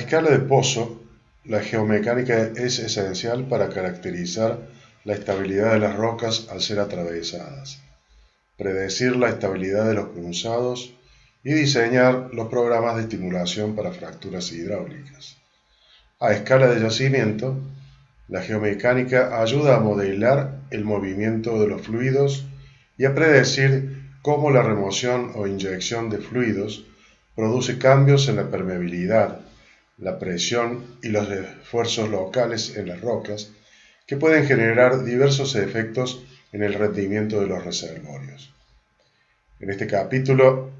escala de pozo, la geomecánica es esencial para caracterizar la estabilidad de las rocas al ser atravesadas, predecir la estabilidad de los punzados y diseñar los programas de estimulación para fracturas hidráulicas. A escala de yacimiento, la geomecánica ayuda a modelar el movimiento de los fluidos y a predecir cómo la remoción o inyección de fluidos produce cambios en la permeabilidad, la presión y los esfuerzos locales en las rocas que pueden generar diversos efectos en el rendimiento de los reservorios. En este capítulo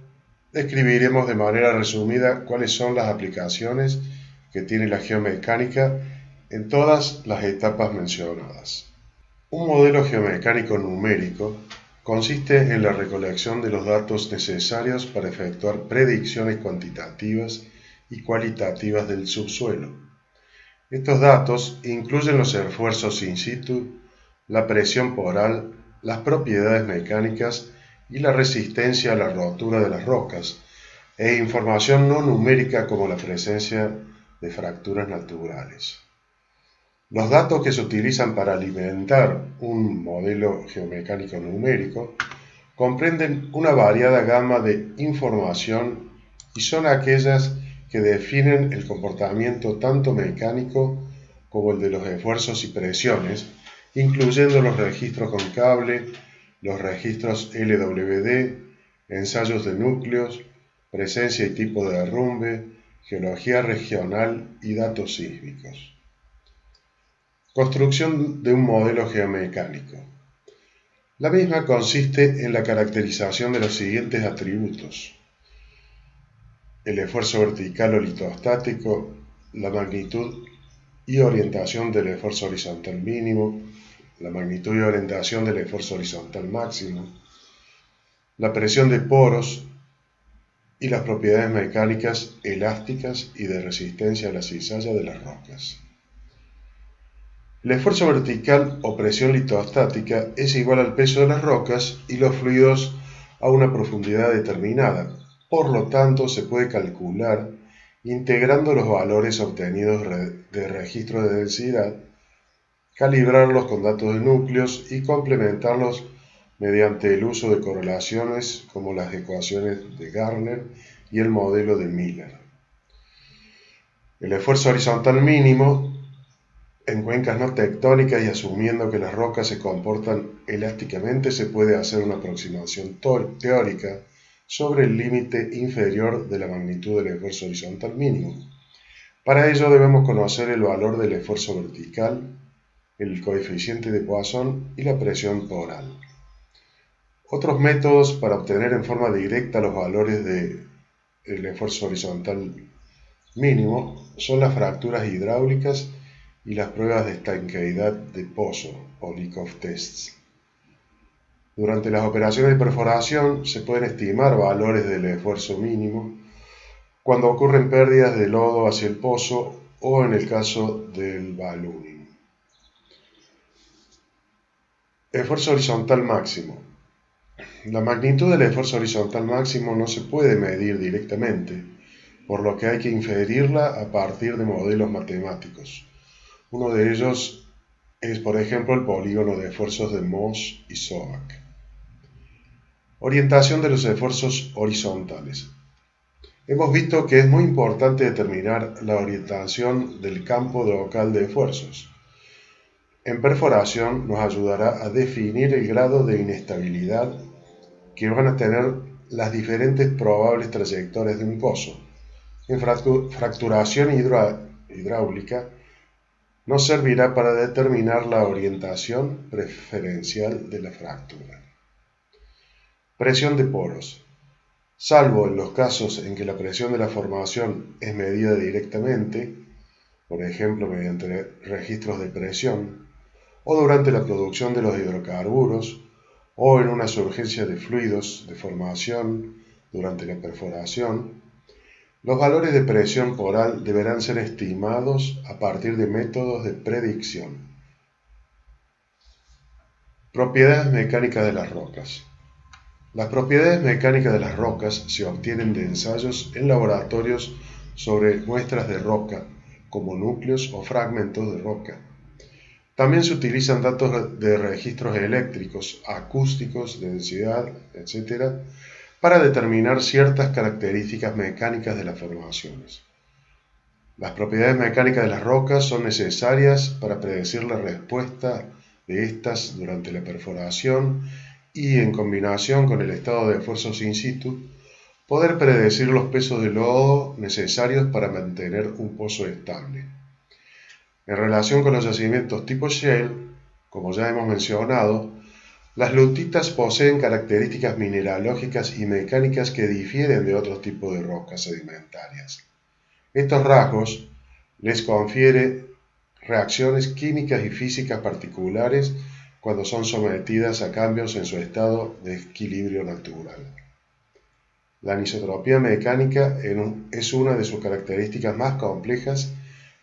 describiremos de manera resumida cuáles son las aplicaciones que tiene la geomecánica en todas las etapas mencionadas. Un modelo geomecánico numérico consiste en la recolección de los datos necesarios para efectuar predicciones cuantitativas y cualitativas del subsuelo. Estos datos incluyen los esfuerzos in situ, la presión poral, las propiedades mecánicas y la resistencia a la rotura de las rocas, e información no numérica como la presencia de fracturas naturales. Los datos que se utilizan para alimentar un modelo geomecánico numérico comprenden una variada gama de información y son aquellas que definen el comportamiento tanto mecánico como el de los esfuerzos y presiones, incluyendo los registros con cable, los registros LWD, ensayos de núcleos, presencia y tipo de derrumbe, geología regional y datos sísmicos. Construcción de un modelo geomecánico. La misma consiste en la caracterización de los siguientes atributos: el esfuerzo vertical o litostático, la magnitud y orientación del esfuerzo horizontal mínimo, la magnitud y orientación del esfuerzo horizontal máximo, la presión de poros y las propiedades mecánicas elásticas y de resistencia a la cizalla de las rocas. El esfuerzo vertical o presión litostática es igual al peso de las rocas y los fluidos a una profundidad determinada. Por lo tanto, se puede calcular integrando los valores obtenidos de registro de densidad, calibrarlos con datos de núcleos y complementarlos mediante el uso de correlaciones como las ecuaciones de Garner y el modelo de Miller. El esfuerzo horizontal mínimo en cuencas no tectónicas y asumiendo que las rocas se comportan elásticamente, se puede hacer una aproximación teórica sobre el límite inferior de la magnitud del esfuerzo horizontal mínimo. Para ello debemos conocer el valor del esfuerzo vertical, el coeficiente de Poisson y la presión poral. Otros métodos para obtener en forma directa los valores del esfuerzo horizontal mínimo son las fracturas hidráulicas y las pruebas de estanqueidad de pozo o Lickhoff tests. Durante las operaciones de perforación se pueden estimar valores del esfuerzo mínimo cuando ocurren pérdidas de lodo hacia el pozo o en el caso del ballooning. Esfuerzo horizontal máximo. La magnitud del esfuerzo horizontal máximo no se puede medir directamente, por lo que hay que inferirla a partir de modelos matemáticos. Uno de ellos es, por ejemplo, el polígono de esfuerzos de Mohs y Sovak. Orientación de los esfuerzos horizontales. Hemos visto que es muy importante determinar la orientación del campo local de esfuerzos. En perforación nos ayudará a definir el grado de inestabilidad que van a tener las diferentes probables trayectorias de un pozo. En fracturación hidráulica nos servirá para determinar la orientación preferencial de la fractura. Presión de poros. Salvo en los casos en que la presión de la formación es medida directamente, por ejemplo mediante registros de presión, o durante la producción de los hidrocarburos, o en una surgencia de fluidos de formación durante la perforación, los valores de presión poral deberán ser estimados a partir de métodos de predicción. Propiedades mecánicas de las rocas. Las propiedades mecánicas de las rocas se obtienen de ensayos en laboratorios sobre muestras de roca, como núcleos o fragmentos de roca. También se utilizan datos de registros eléctricos, acústicos, de densidad, etc., para determinar ciertas características mecánicas de las formaciones. Las propiedades mecánicas de las rocas son necesarias para predecir la respuesta de estas durante la perforación y, en combinación con el estado de esfuerzos in situ, poder predecir los pesos de lodo necesarios para mantener un pozo estable. En relación con los yacimientos tipo shale, como ya hemos mencionado, las lutitas poseen características mineralógicas y mecánicas que difieren de otros tipos de rocas sedimentarias. Estos rasgos les confieren reacciones químicas y físicas particulares cuando son sometidas a cambios en su estado de equilibrio natural. La anisotropía mecánica es una de sus características más complejas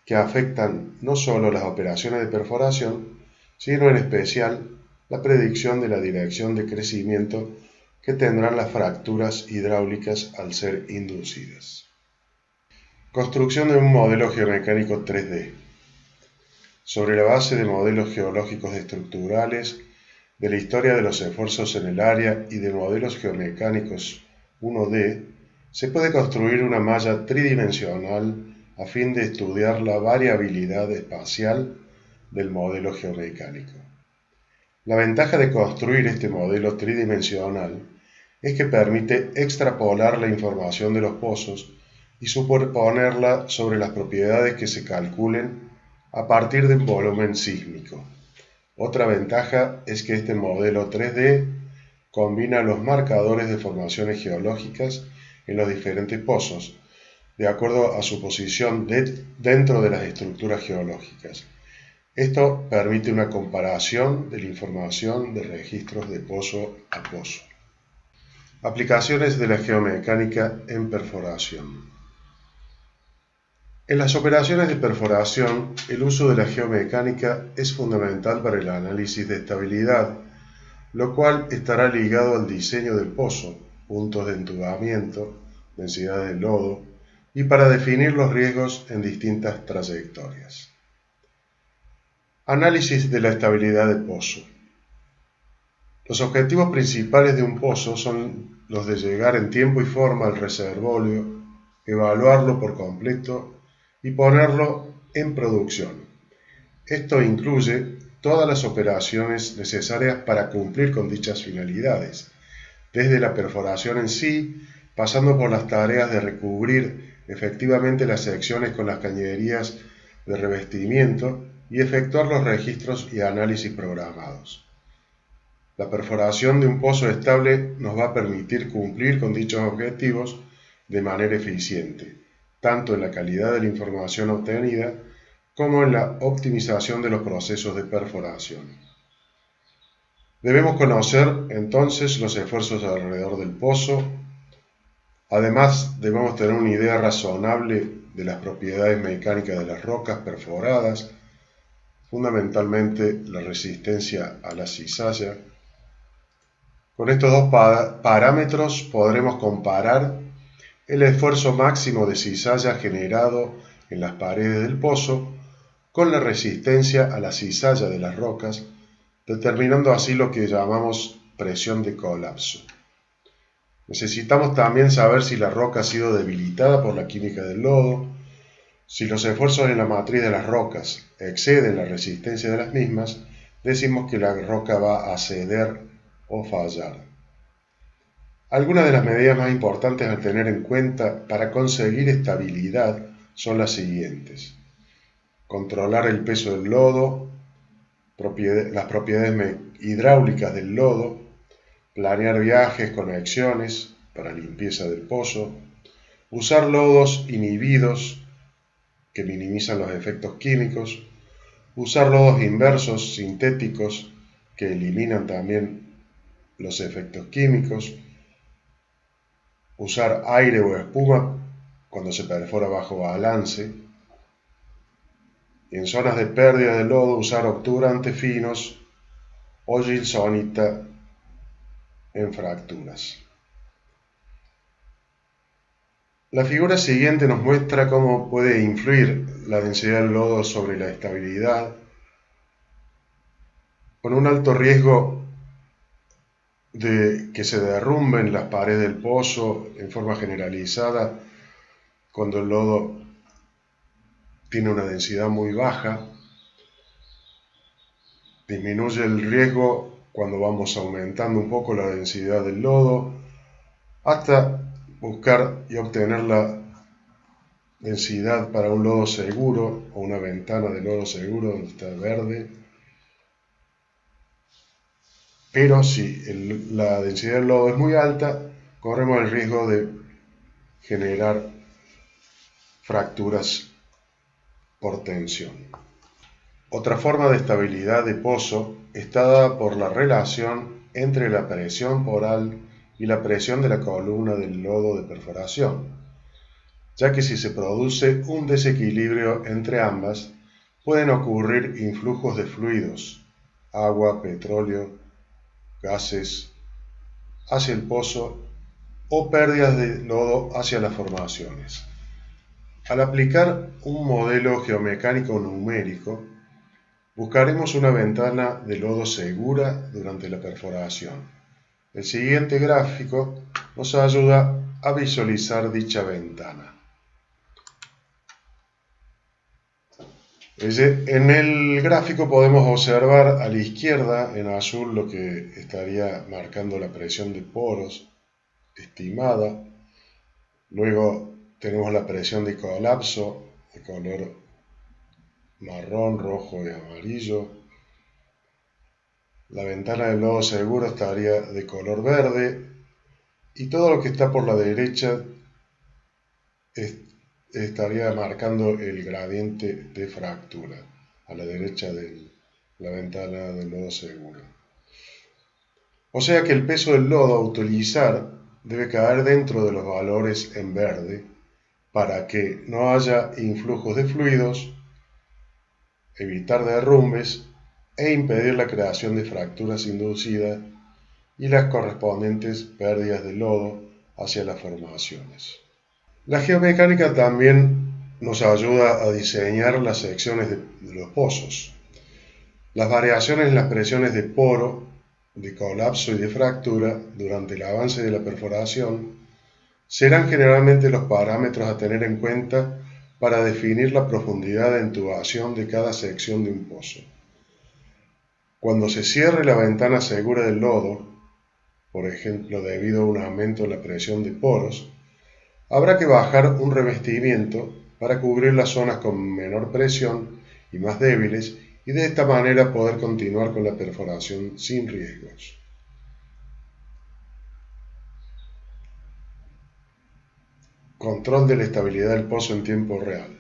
que afectan no solo las operaciones de perforación, sino en especial la predicción de la dirección de crecimiento que tendrán las fracturas hidráulicas al ser inducidas. Construcción de un modelo geomecánico 3D. Sobre la base de modelos geológicos estructurales, de la historia de los esfuerzos en el área y de modelos geomecánicos 1D, se puede construir una malla tridimensional a fin de estudiar la variabilidad espacial del modelo geomecánico. La ventaja de construir este modelo tridimensional es que permite extrapolar la información de los pozos y superponerla sobre las propiedades que se calculen a partir de un volumen sísmico. Otra ventaja es que este modelo 3D combina los marcadores de formaciones geológicas en los diferentes pozos, de acuerdo a su posición dentro de las estructuras geológicas. Esto permite una comparación de la información de registros de pozo a pozo. Aplicaciones de la geomecánica en perforación. En las operaciones de perforación, el uso de la geomecánica es fundamental para el análisis de estabilidad, lo cual estará ligado al diseño del pozo, puntos de entubamiento, densidad de lodo, y para definir los riesgos en distintas trayectorias. Análisis de la estabilidad del pozo. Los objetivos principales de un pozo son los de llegar en tiempo y forma al reservorio, evaluarlo por completo y ponerlo en producción. Esto incluye todas las operaciones necesarias para cumplir con dichas finalidades, desde la perforación en sí, pasando por las tareas de recubrir efectivamente las secciones con las cañerías de revestimiento y efectuar los registros y análisis programados. La perforación de un pozo estable nos va a permitir cumplir con dichos objetivos de manera eficiente, tanto en la calidad de la información obtenida como en la optimización de los procesos de perforación. Debemos conocer entonces los esfuerzos alrededor del pozo. Además, debemos tener una idea razonable de las propiedades mecánicas de las rocas perforadas, fundamentalmente la resistencia a la cizalla. Con estos dos parámetros podremos comparar el esfuerzo máximo de cizalla generado en las paredes del pozo con la resistencia a la cizalla de las rocas, determinando así lo que llamamos presión de colapso. Necesitamos también saber si la roca ha sido debilitada por la química del lodo. Si los esfuerzos en la matriz de las rocas exceden la resistencia de las mismas, decimos que la roca va a ceder o fallar. Algunas de las medidas más importantes a tener en cuenta para conseguir estabilidad son las siguientes: controlar el peso del lodo, las propiedades hidráulicas del lodo, planear viajes, conexiones para limpieza del pozo, usar lodos inhibidos que minimizan los efectos químicos, usar lodos inversos sintéticos que eliminan también los efectos químicos, usar aire o espuma cuando se perfora bajo balance, y en zonas de pérdida de lodo usar obturantes finos o gilsonita en fracturas. La figura siguiente nos muestra cómo puede influir la densidad del lodo sobre la estabilidad, con un alto riesgo de que se derrumben las paredes del pozo en forma generalizada cuando el lodo tiene una densidad muy baja. Disminuye el riesgo cuando vamos aumentando un poco la densidad del lodo hasta buscar y obtener la densidad para un lodo seguro o una ventana de lodo seguro donde está verde. Pero si la densidad del lodo es muy alta, corremos el riesgo de generar fracturas por tensión. Otra forma de estabilidad de pozo está dada por la relación entre la presión poral y la presión de la columna del lodo de perforación, ya que si se produce un desequilibrio entre ambas, pueden ocurrir influjos de fluidos, agua, petróleo, gases, hacia el pozo o pérdidas de lodo hacia las formaciones. Al aplicar un modelo geomecánico numérico, buscaremos una ventana de lodo segura durante la perforación. El siguiente gráfico nos ayuda a visualizar dicha ventana. En el gráfico podemos observar a la izquierda en azul lo que estaría marcando la presión de poros estimada. Luego tenemos la presión de colapso de color marrón, rojo y amarillo. La ventana del lodo seguro estaría de color verde y todo lo que está por la derecha estaría marcando el gradiente de fractura a la derecha de la ventana del lodo seguro. O sea que el peso del lodo a utilizar debe caer dentro de los valores en verde para que no haya influjos de fluidos, evitar derrumbes e impedir la creación de fracturas inducidas y las correspondientes pérdidas de lodo hacia las formaciones. La geomecánica también nos ayuda a diseñar las secciones de los pozos. Las variaciones en las presiones de poro, de colapso y de fractura durante el avance de la perforación serán generalmente los parámetros a tener en cuenta para definir la profundidad de intubación de cada sección de un pozo. Cuando se cierre la ventana segura del lodo, por ejemplo debido a un aumento en la presión de poros, habrá que bajar un revestimiento para cubrir las zonas con menor presión y más débiles y de esta manera poder continuar con la perforación sin riesgos. Control de la estabilidad del pozo en tiempo real.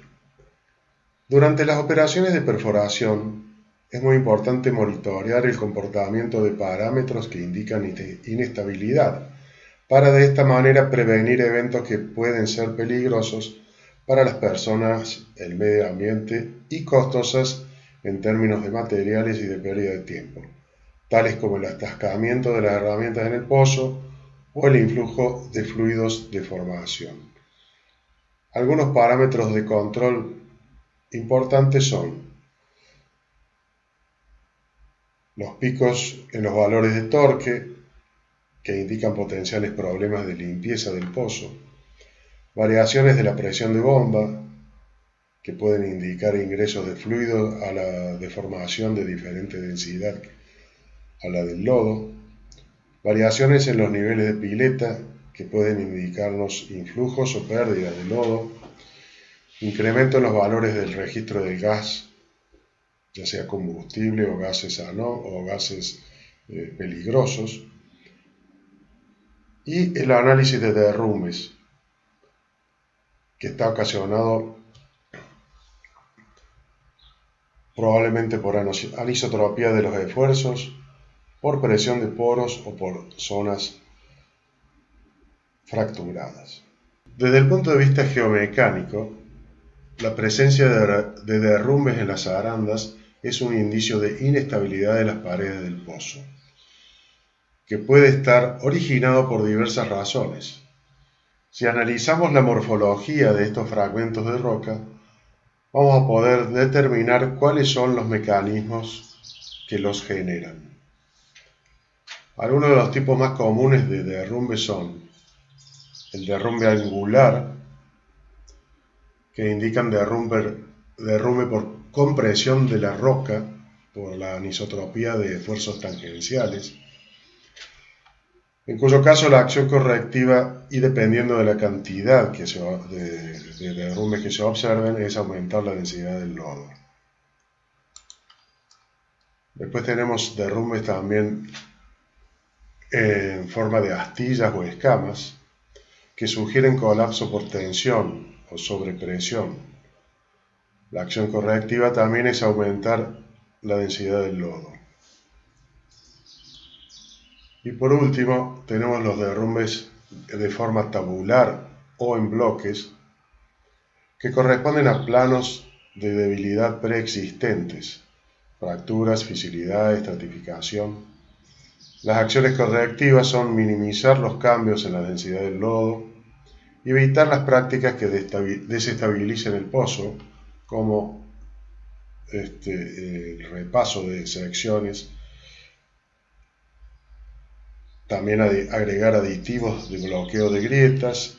Durante las operaciones de perforación es muy importante monitorear el comportamiento de parámetros que indican inestabilidad para de esta manera prevenir eventos que pueden ser peligrosos para las personas, el medio ambiente y costosas en términos de materiales y de pérdida de tiempo, tales como el atascamiento de las herramientas en el pozo o el influjo de fluidos de formación. Algunos parámetros de control importantes son los picos en los valores de torque, que indican potenciales problemas de limpieza del pozo, variaciones de la presión de bomba, que pueden indicar ingresos de fluido a la deformación de diferente densidad a la del lodo, variaciones en los niveles de pileta, que pueden indicarnos influjos o pérdidas de lodo, incremento en los valores del registro del gas, ya sea combustible o gases peligrosos, y el análisis de derrumbes, que está ocasionado probablemente por anisotropía de los esfuerzos, por presión de poros o por zonas fracturadas. Desde el punto de vista geomecánico, la presencia de derrumbes en las arandas es un indicio de inestabilidad de las paredes del pozo, que puede estar originado por diversas razones. Si analizamos la morfología de estos fragmentos de roca, vamos a poder determinar cuáles son los mecanismos que los generan. Algunos de los tipos más comunes de derrumbe son el derrumbe angular, que indican derrumbe por compresión de la roca por la anisotropía de esfuerzos tangenciales, en cuyo caso la acción correctiva, y dependiendo de la cantidad de derrumbes que se observen, es aumentar la densidad del lodo. Después tenemos derrumbes también en forma de astillas o escamas, que sugieren colapso por tensión o sobrepresión. La acción correctiva también es aumentar la densidad del lodo. Y por último, tenemos los derrumbes de forma tabular o en bloques, que corresponden a planos de debilidad preexistentes, fracturas, fisilidad, estratificación. Las acciones correctivas son minimizar los cambios en la densidad del lodo y evitar las prácticas que desestabilicen el pozo, como el repaso de secciones, también agregar aditivos de bloqueo de grietas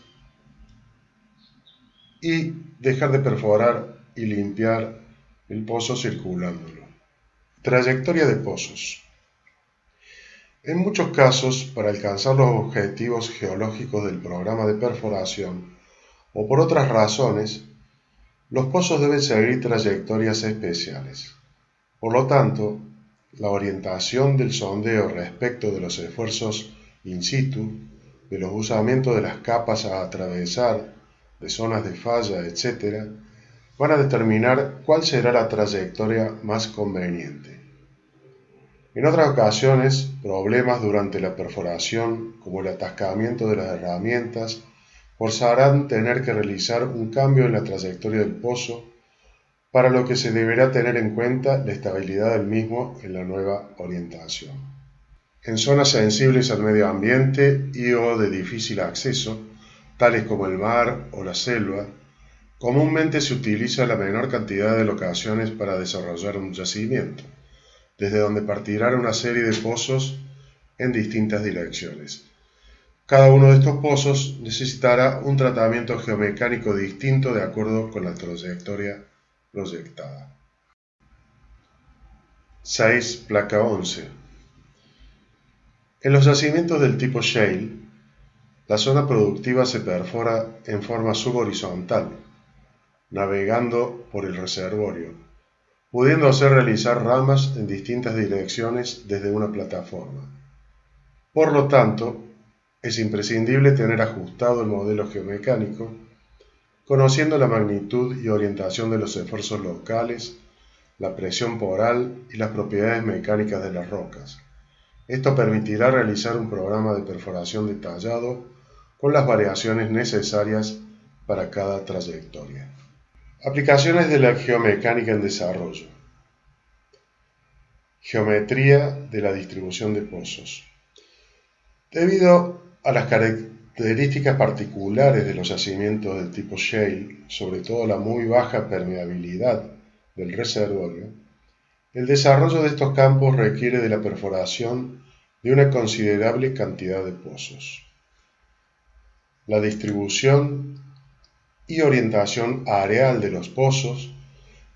y dejar de perforar y limpiar el pozo circulándolo. Trayectoria de pozos. En muchos casos, para alcanzar los objetivos geológicos del programa de perforación o por otras razones, los pozos deben seguir trayectorias especiales. Por lo tanto, la orientación del sondeo respecto de los esfuerzos in situ, de los usamientos de las capas a atravesar, de zonas de falla, etc., van a determinar cuál será la trayectoria más conveniente. En otras ocasiones, problemas durante la perforación, como el atascamiento de las herramientas, forzarán tener que realizar un cambio en la trayectoria del pozo, para lo que se deberá tener en cuenta la estabilidad del mismo en la nueva orientación. En zonas sensibles al medio ambiente y o de difícil acceso, tales como el mar o la selva, comúnmente se utiliza la menor cantidad de locaciones para desarrollar un yacimiento, desde donde partirán una serie de pozos en distintas direcciones. Cada uno de estos pozos necesitará un tratamiento geomecánico distinto de acuerdo con la trayectoria proyectada. 6. Placa 11. En los yacimientos del tipo shale, la zona productiva se perfora en forma subhorizontal, navegando por el reservorio, pudiendo hacer realizar ramas en distintas direcciones desde una plataforma. Por lo tanto, es imprescindible tener ajustado el modelo geomecánico, conociendo la magnitud y orientación de los esfuerzos locales, la presión poral y las propiedades mecánicas de las rocas. Esto permitirá realizar un programa de perforación detallado con las variaciones necesarias para cada trayectoria. Aplicaciones de la geomecánica en desarrollo. Geometría de la distribución de pozos. Debido a las características particulares de los yacimientos del tipo shale, sobre todo la muy baja permeabilidad del reservorio, el desarrollo de estos campos requiere de la perforación de una considerable cantidad de pozos. La distribución y orientación areal de los pozos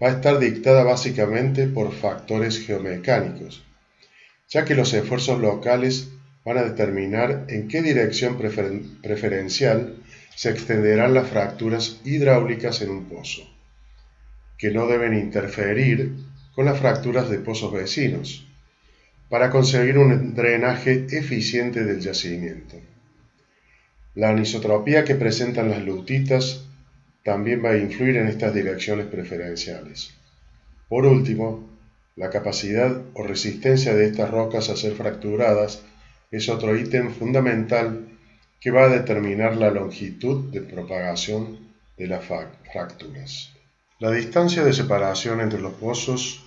va a estar dictada básicamente por factores geomecánicos, ya que los esfuerzos locales van a determinar en qué dirección preferencial se extenderán las fracturas hidráulicas en un pozo, que no deben interferir con las fracturas de pozos vecinos, para conseguir un drenaje eficiente del yacimiento. La anisotropía que presentan las lutitas también va a influir en estas direcciones preferenciales. Por último, la capacidad o resistencia de estas rocas a ser fracturadas es otro ítem fundamental que va a determinar la longitud de propagación de las fracturas. La distancia de separación entre los pozos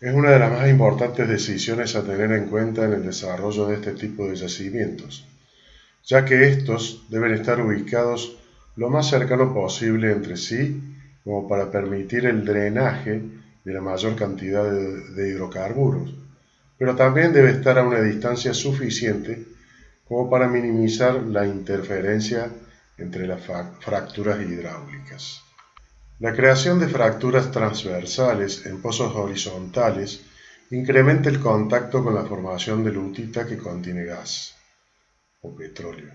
es una de las más importantes decisiones a tener en cuenta en el desarrollo de este tipo de yacimientos, ya que estos deben estar ubicados lo más cercano posible entre sí como para permitir el drenaje de la mayor cantidad de hidrocarburos, pero también debe estar a una distancia suficiente como para minimizar la interferencia entre las fracturas hidráulicas. La creación de fracturas transversales en pozos horizontales incrementa el contacto con la formación de lutita que contiene gas o petróleo.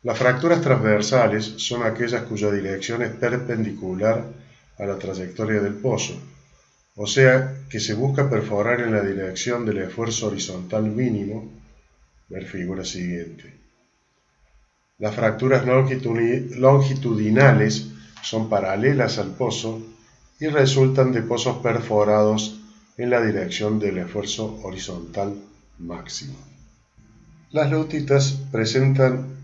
Las fracturas transversales son aquellas cuya dirección es perpendicular a la trayectoria del pozo, o sea que se busca perforar en la dirección del esfuerzo horizontal mínimo, ver figura siguiente. Las fracturas longitudinales son paralelas al pozo y resultan de pozos perforados en la dirección del esfuerzo horizontal máximo. Las lutitas presentan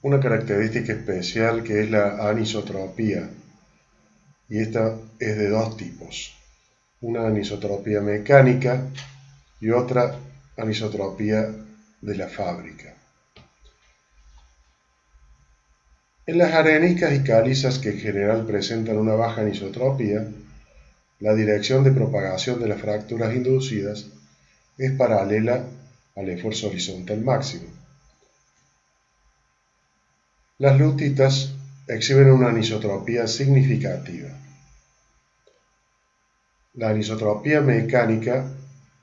una característica especial que es la anisotropía, y esta es de dos tipos, una anisotropía mecánica y otra anisotropía de la fábrica. En las areniscas y calizas, que en general presentan una baja anisotropía, la dirección de propagación de las fracturas inducidas es paralela al esfuerzo horizontal máximo. Las lutitas exhiben una anisotropía significativa. La anisotropía mecánica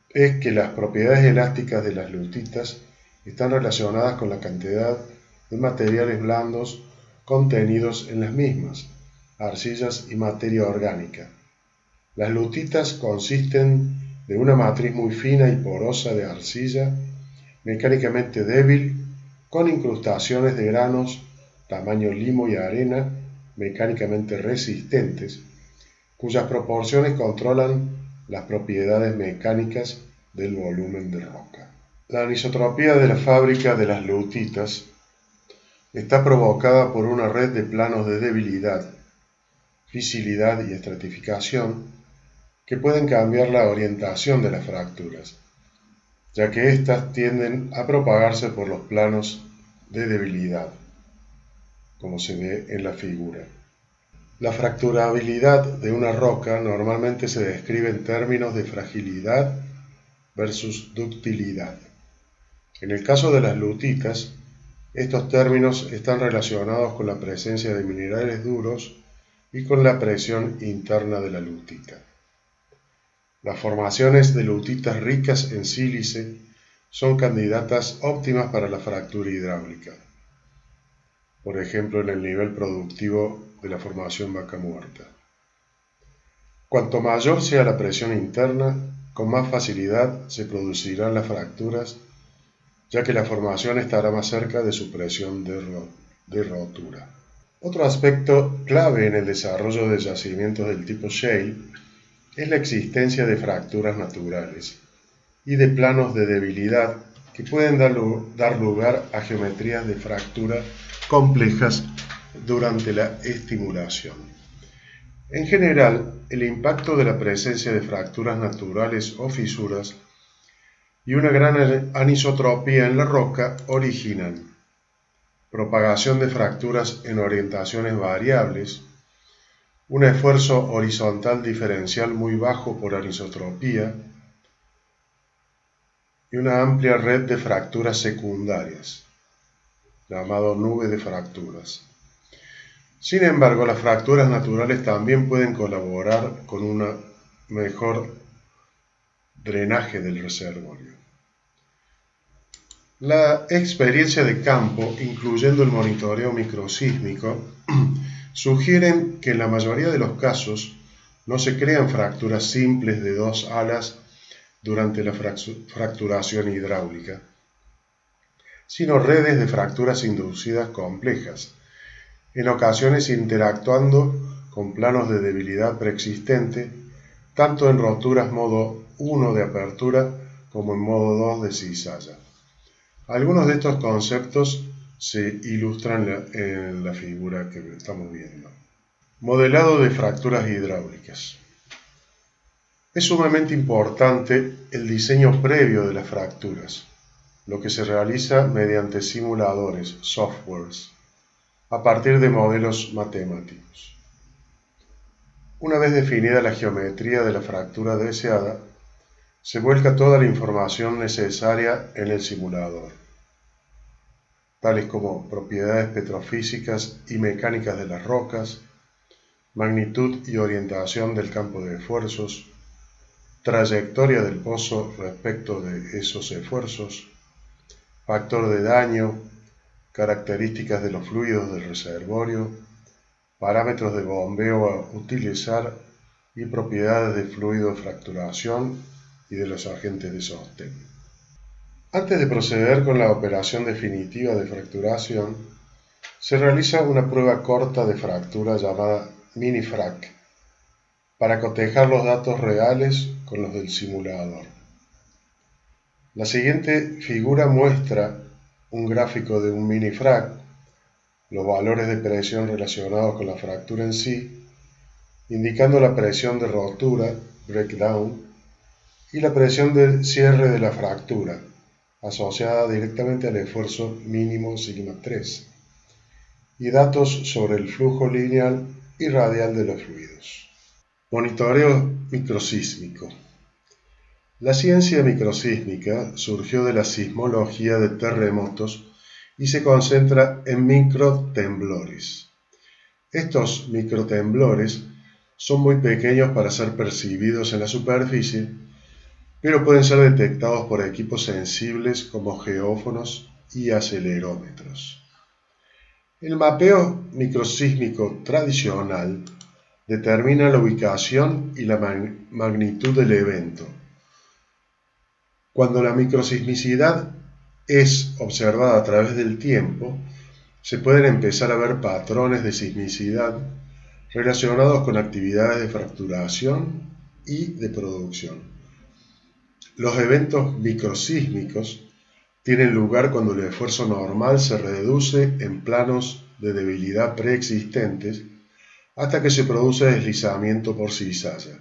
es que las propiedades elásticas de las lutitas están relacionadas con la cantidad de materiales blandos contenidos en las mismas, arcillas y materia orgánica. Las lutitas consisten de una matriz muy fina y porosa de arcilla, mecánicamente débil, con incrustaciones de granos tamaño limo y arena, mecánicamente resistentes, cuyas proporciones controlan las propiedades mecánicas del volumen de roca. La anisotropía de la fábrica de las lutitas está provocada por una red de planos de debilidad, fisilidad y estratificación que pueden cambiar la orientación de las fracturas, ya que éstas tienden a propagarse por los planos de debilidad, como se ve en la figura. La fracturabilidad de una roca normalmente se describe en términos de fragilidad versus ductilidad. En el caso de las lutitas, estos términos están relacionados con la presencia de minerales duros y con la presión interna de la lutita. Las formaciones de lutitas ricas en sílice son candidatas óptimas para la fractura hidráulica, por ejemplo en el nivel productivo de la formación vaca muerta. Cuanto mayor sea la presión interna, con más facilidad se producirán las fracturas, ya que la formación estará más cerca de su presión de rotura. Otro aspecto clave en el desarrollo de yacimientos del tipo shale es la existencia de fracturas naturales y de planos de debilidad que pueden dar lugar a geometrías de fractura complejas durante la estimulación. En general, el impacto de la presencia de fracturas naturales o fisuras y una gran anisotropía en la roca originan propagación de fracturas en orientaciones variables, un esfuerzo horizontal diferencial muy bajo por anisotropía y una amplia red de fracturas secundarias, llamado nube de fracturas. Sin embargo, las fracturas naturales también pueden colaborar con un mejor drenaje del reservorio. La experiencia de campo, incluyendo el monitoreo microsísmico, sugieren que en la mayoría de los casos no se crean fracturas simples de dos alas durante la fracturación hidráulica, sino redes de fracturas inducidas complejas, en ocasiones interactuando con planos de debilidad preexistente, tanto en roturas modo 1 de apertura como en modo 2 de cizalla. Algunos de estos conceptos se ilustran en la figura que estamos viendo. Modelado de fracturas hidráulicas. Es sumamente importante el diseño previo de las fracturas, lo que se realiza mediante simuladores, softwares, a partir de modelos matemáticos. Una vez definida la geometría de la fractura deseada, se vuelca toda la información necesaria en el simulador, tales como propiedades petrofísicas y mecánicas de las rocas, magnitud y orientación del campo de esfuerzos, trayectoria del pozo respecto de esos esfuerzos, factor de daño, características de los fluidos del reservorio, parámetros de bombeo a utilizar y propiedades de fluido de fracturación y de los agentes de sostén. Antes de proceder con la operación definitiva de fracturación, se realiza una prueba corta de fractura llamada mini-frac para cotejar los datos reales con los del simulador. La siguiente figura muestra un gráfico de un mini-frac, los valores de presión relacionados con la fractura en sí, indicando la presión de rotura, breakdown, y la presión de cierre de la fractura, asociada directamente al esfuerzo mínimo sigma 3, y datos sobre el flujo lineal y radial de los fluidos. Monitoreo microsísmico. La ciencia microsísmica surgió de la sismología de terremotos y se concentra en microtemblores. Estos microtemblores son muy pequeños para ser percibidos en la superficie, pero pueden ser detectados por equipos sensibles como geófonos y acelerómetros. El mapeo microsísmico tradicional determina la ubicación y la magnitud del evento. Cuando la microsismicidad es observada a través del tiempo, se pueden empezar a ver patrones de sismicidad relacionados con actividades de fracturación y de producción. Los eventos microsísmicos tienen lugar cuando el esfuerzo normal se reduce en planos de debilidad preexistentes hasta que se produce deslizamiento por cizalla.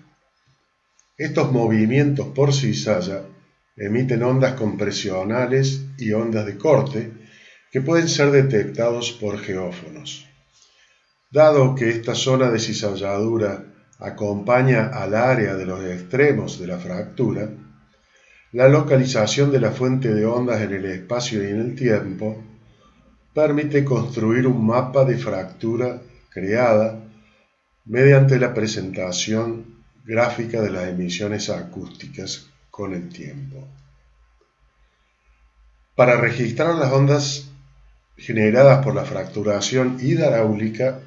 Estos movimientos por cizalla emiten ondas compresionales y ondas de corte que pueden ser detectados por geófonos. Dado que esta zona de cizalladura acompaña al área de los extremos de la fractura, la localización de la fuente de ondas en el espacio y en el tiempo permite construir un mapa de fractura creada mediante la presentación gráfica de las emisiones acústicas con el tiempo. Para registrar las ondas generadas por la fracturación hidráulica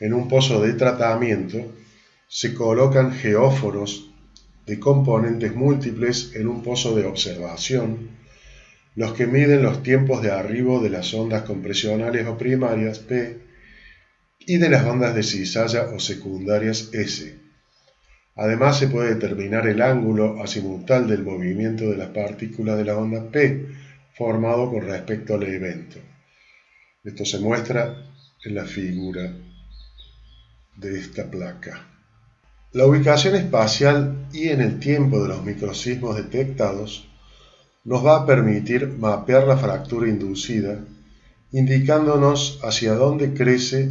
en un pozo de tratamiento, se colocan geófonos de componentes múltiples en un pozo de observación, los que miden los tiempos de arribo de las ondas compresionales o primarias P y de las ondas de cizalla o secundarias S. Además, se puede determinar el ángulo azimutal del movimiento de las partículas de la onda P formado con respecto al evento. Esto se muestra en la figura de esta placa. La ubicación espacial y en el tiempo de los microsismos detectados nos va a permitir mapear la fractura inducida, indicándonos hacia dónde crece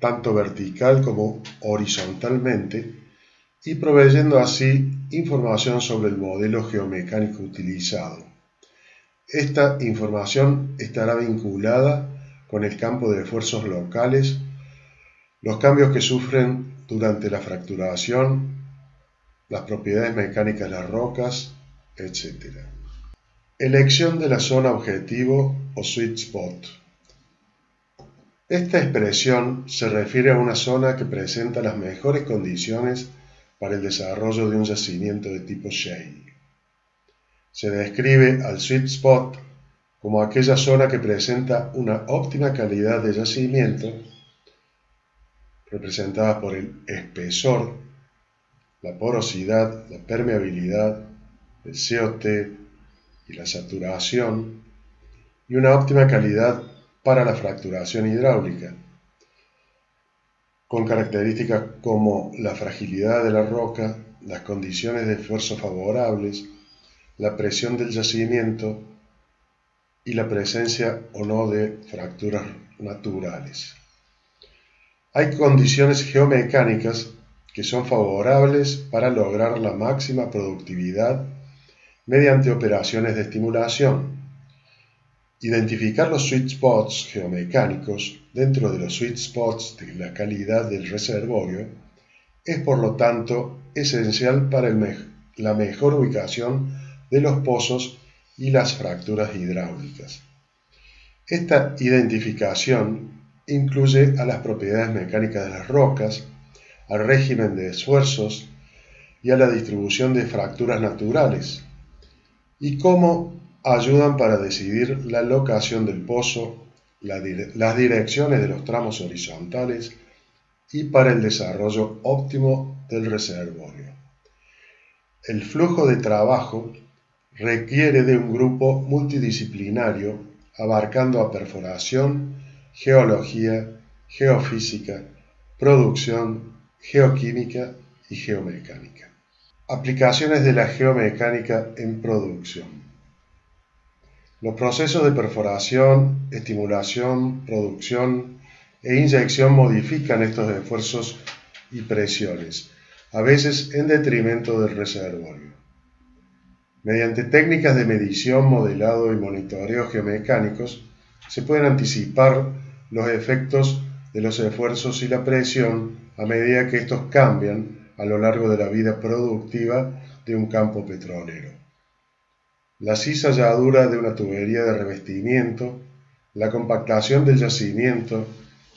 tanto vertical como horizontalmente y proveyendo así información sobre el modelo geomecánico utilizado. Esta información estará vinculada con el campo de esfuerzos locales, los cambios que sufren durante la fracturación, las propiedades mecánicas de las rocas, etc. Elección de la zona objetivo o sweet spot. Esta expresión se refiere a una zona que presenta las mejores condiciones para el desarrollo de un yacimiento de tipo shale. Se describe al sweet spot como aquella zona que presenta una óptima calidad de yacimiento, representada por el espesor, la porosidad, la permeabilidad, el COT y la saturación, y una óptima calidad para la fracturación hidráulica, con características como la fragilidad de la roca, las condiciones de esfuerzo favorables, la presión del yacimiento y la presencia o no de fracturas naturales. Hay condiciones geomecánicas que son favorables para lograr la máxima productividad mediante operaciones de estimulación. Identificar los sweet spots geomecánicos dentro de los sweet spots de la calidad del reservorio es, por lo tanto, esencial para la mejor ubicación de los pozos y las fracturas hidráulicas. Esta identificación incluye a las propiedades mecánicas de las rocas, al régimen de esfuerzos y a la distribución de fracturas naturales, y cómo ayudan para decidir la locación del pozo, las direcciones de los tramos horizontales y para el desarrollo óptimo del reservorio. El flujo de trabajo requiere de un grupo multidisciplinario abarcando a perforación, geología, geofísica, producción, geoquímica y geomecánica. Aplicaciones de la geomecánica en producción. Los procesos de perforación, estimulación, producción e inyección modifican estos esfuerzos y presiones, a veces en detrimento del reservorio. Mediante técnicas de medición, modelado y monitoreo geomecánicos, se pueden anticipar los efectos de los esfuerzos y la presión a medida que estos cambian a lo largo de la vida productiva de un campo petrolero. La cizalladura de una tubería de revestimiento, la compactación del yacimiento,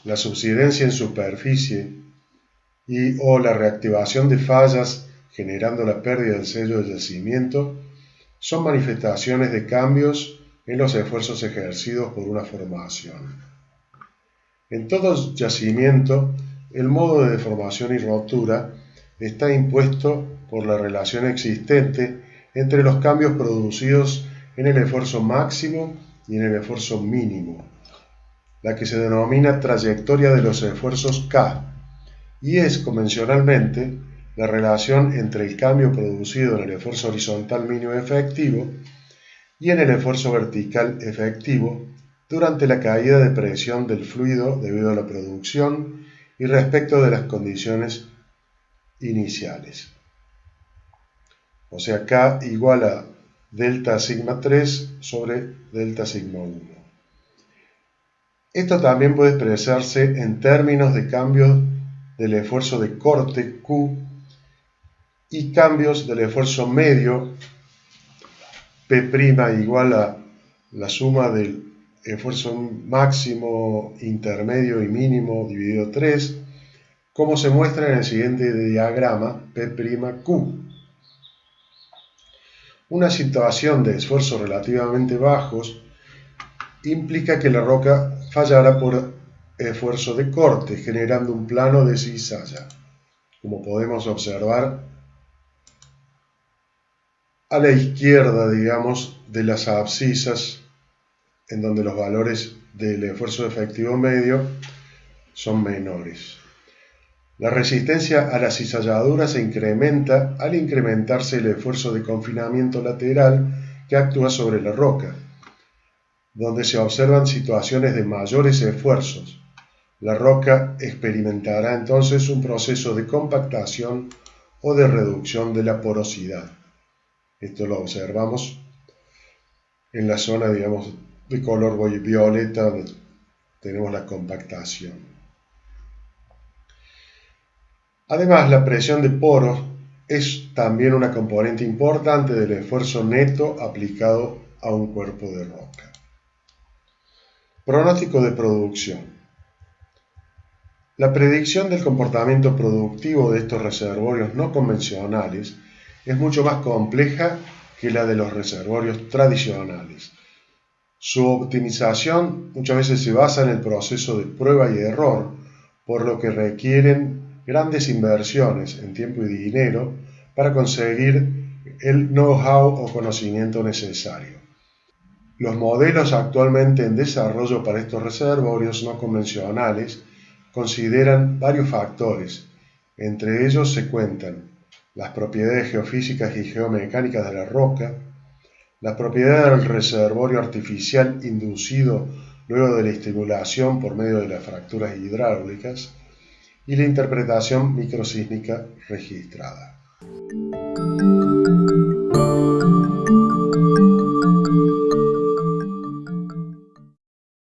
la subsidencia en superficie o la reactivación de fallas generando la pérdida del sello del yacimiento son manifestaciones de cambios en los esfuerzos ejercidos por una formación. En todo yacimiento, el modo de deformación y rotura está impuesto por la relación existente entre los cambios producidos en el esfuerzo máximo y en el esfuerzo mínimo, la que se denomina trayectoria de los esfuerzos K, y es convencionalmente la relación entre el cambio producido en el esfuerzo horizontal mínimo efectivo y en el esfuerzo vertical efectivo durante la caída de presión del fluido debido a la producción y respecto de las condiciones iniciales. O sea, K igual a delta sigma 3 sobre delta sigma 1. Esto también puede expresarse en términos de cambios del esfuerzo de corte Q y cambios del esfuerzo medio P' igual a la suma del esfuerzo máximo, intermedio y mínimo dividido 3, como se muestra en el siguiente diagrama P'Q. Una situación de esfuerzos relativamente bajos implica que la roca fallará por esfuerzo de corte, generando un plano de cizalla, como podemos observar a la izquierda, digamos, de las abscisas, en donde los valores del esfuerzo efectivo medio son menores. La resistencia a la cizalladura se incrementa al incrementarse el esfuerzo de confinamiento lateral que actúa sobre la roca, donde se observan situaciones de mayores esfuerzos. La roca experimentará entonces un proceso de compactación o de reducción de la porosidad. Esto lo observamos en la zona, digamos, de color violeta, donde tenemos la compactación. Además, la presión de poros es también una componente importante del esfuerzo neto aplicado a un cuerpo de roca. Pronóstico de producción. La predicción del comportamiento productivo de estos reservorios no convencionales es mucho más compleja que la de los reservorios tradicionales. Su optimización muchas veces se basa en el proceso de prueba y error, por lo que requieren grandes inversiones en tiempo y dinero para conseguir el know-how o conocimiento necesario. Los modelos actualmente en desarrollo para estos reservorios no convencionales consideran varios factores. Entre ellos se cuentan las propiedades geofísicas y geomecánicas de la roca, las propiedades del reservorio artificial inducido luego de la estimulación por medio de las fracturas hidráulicas y la interpretación microsísmica registrada.